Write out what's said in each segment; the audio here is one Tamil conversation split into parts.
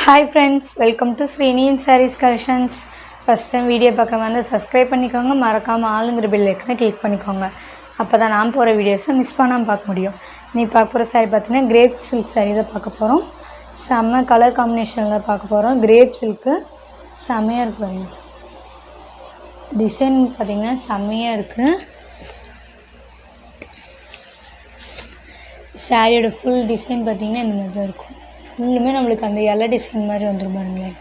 Hi friends, welcome to Srinian Sarees Collections. First time video பார்க்க வந்து subscribe பண்ணிக்கோங்க, மறக்காம ஆளுங்கிற bell icon click பண்ணிக்கோங்க. அப்பதான் நான் போற வீடியோஸை மிஸ் பண்ணாம பார்க்க முடியும். நீ பார்க்க போற saree பார்த்தீங்கன்னா grape silk saree தான் பார்க்க போறோம். செம்ம கலர் காம்பினேஷன்ல பார்க்க போறோம். grape silk செமையா இருக்கு பாருங்க. டிசைன் பார்த்தீங்கன்னா செமையா இருக்கு. சாரியோட ஃபுல் டிசைன் பார்த்தீங்கன்னா இந்த மாதிரி தான் இருக்கும். ஃபுல்லுமே நம்மளுக்கு அந்த இலை டிசைன் மாதிரி வந்துடும் பாருங்களேன்.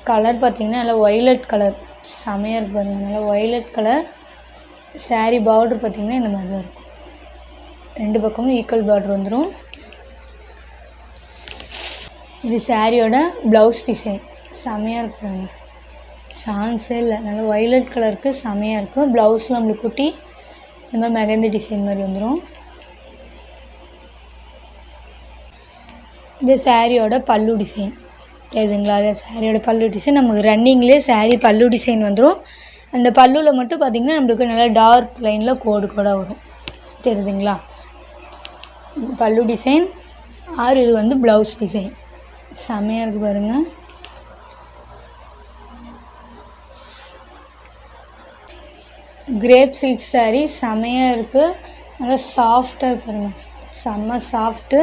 கலர் பார்த்தீங்கன்னா நல்லா ஒய்லட் கலர் செமையாக இருக்கு பாருங்கள். நல்லா ஒய்லட் கலர். சாரீ பார்டர் பார்த்தீங்கன்னா இந்த மாதிரி தான் இருக்கும். ரெண்டு பக்கமும் ஈக்குவல் பார்டர் வந்துடும். இது சாரியோட ப்ளவுஸ் டிசைன் செமையாக இருக்கு பாருங்கள். சான்ஸே இல்லை. நல்லா ஒய்லட் கலருக்கு செமையாக இருக்குது. ப்ளவுஸில் நம்மளுக்கு குட்டி இந்த மாதிரி மெகந்தி டிசைன் மாதிரி வந்துடும். இது சாரியோட பல்லு டிசைன் தெரியுதுங்களா? அதே சாரியோட பல்லு டிசைன் நமக்கு ரன்னிங்லேயே சாரீ பல்லு டிசைன் வந்துடும். அந்த பல்லுவில் மட்டும் பார்த்திங்கன்னா நம்மளுக்கு நல்லா டார்க் லைனில் கோடு கோடாக வரும் தெரியுதுங்களா? பல்லு டிசைன் ஆறு. இது வந்து ப்ளவுஸ் டிசைன் செமையாக இருக்குது பாருங்கள். கிரேப் சில்க் சாரீ செமையாக இருக்குது. நல்லா சாஃப்டாக இருக்கு பாருங்கள். செம்ம சாஃப்ட்டு.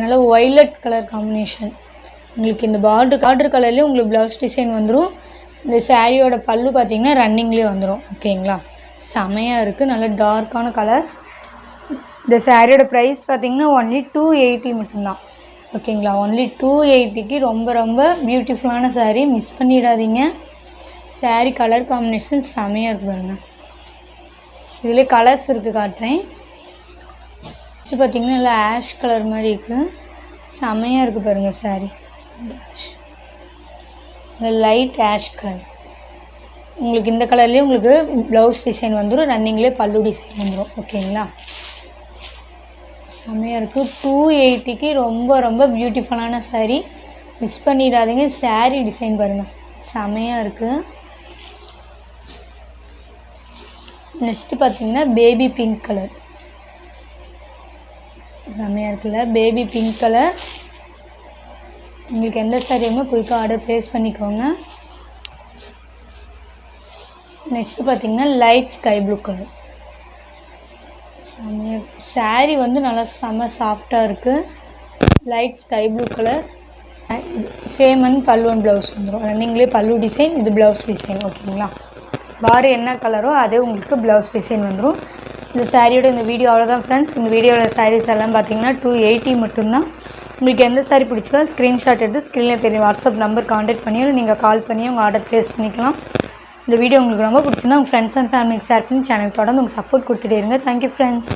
நல்லா ஒய்லட் கலர் காம்பினேஷன். உங்களுக்கு இந்த பார்டர் கலர்லேயே உங்களுக்கு ப்ளவுஸ் டிசைன் வந்துடும். இந்த சாரியோட பல்லு பார்த்திங்கன்னா ரன்னிங்லேயே வந்துடும். ஓகேங்களா? செமையாக இருக்குது. நல்ல டார்க்கான கலர். இந்த சாரியோட ப்ரைஸ் பார்த்திங்கன்னா ஒன்லி 280 மட்டும்தான். ஓகேங்களா? ஒன்லி 280க்கு ரொம்ப ரொம்ப பியூட்டிஃபுல்லான சாரீ. மிஸ் பண்ணிடாதீங்க. சாரீ கலர் காம்பினேஷன் செமையாக இருக்குது பாருங்கள். இதிலே கலர்ஸ் இருக்குது காட்டுறேன். ஃபஸ்ட்டு பார்த்திங்கன்னா நல்லா ஆஷ் கலர் மாதிரி இருக்குது. செமையாக இருக்குது பாருங்கள் sari. Ash light ash colour. உங்களுக்கு இந்த கலர்லேயே உங்களுக்கு ப்ளவுஸ் டிசைன் வந்துடும். ரன்னிங்லேயே பல்லு டிசைன் வந்துடும். ஓகேங்களா? செமையாக இருக்குது. 280க்கு ரொம்ப ரொம்ப பியூட்டிஃபுல்லான சாரீ. மிஸ் பண்ணிடாதீங்க. சாரீ டிசைன் பாருங்கள் செமையாக இருக்குது. நெக்ஸ்ட்டு பார்த்திங்கன்னா பேபி பிங்க் கலர் செமையாக இருக்குல்ல? Baby pink colour. உங்களுக்கு எந்த சாரியுமே குயிக்காக ஆர்டர் ப்ளேஸ் பண்ணிக்கோங்க. நெக்ஸ்ட்டு பார்த்திங்கன்னா லைட் ஸ்கை ப்ளூ கலர் செமையாக. சாரீ வந்து நல்லா செம்ம சாஃப்டாக இருக்குது. Light sky blue colour. Same and பல்லு அண்ட் ப்ளவுஸ் வந்துடும். ரன்னிங்லேயே பல்லு டிசைன், இது ப்ளவுஸ் டிசைன். ஓகேங்களா? பாரு என்ன கலரோ அதே உங்களுக்கு ப்ளவுஸ் டிசைன் வந்துடும். இந்த சாரியோட இந்த வீடியோ அவ்வளோதான் ஃப்ரெண்ட்ஸ். இந்த வீடியோட சாரீஸ் எல்லாம் பார்த்தீங்கன்னா 280 மட்டும்தான். உங்களுக்கு எந்த சாரீ பிடிச்சிக்கோ ஸ்க்ரீன்ஷாட் எடுத்து ஸ்க்ரீனில் தெரியும் வாட்ஸ்அப் நம்பர் கான்டாக்ட் பண்ணியும் நீங்கள் கால் பண்ணி உங்கள் ஆர்டர் ப்ளேஸ் பண்ணிக்கலாம். இந்த வீடியோ உங்களுக்கு ரொம்ப பிடிச்சிருந்தா உங்கள் ஃப்ரெண்ட்ஸ் அண்ட் ஃபேமிலிக்கு ஷேர் பண்ணி சேனல் தொடர்ந்து உங்கள் சப்போர்ட் கொடுத்துட்டே இருங்க. Thank you friends.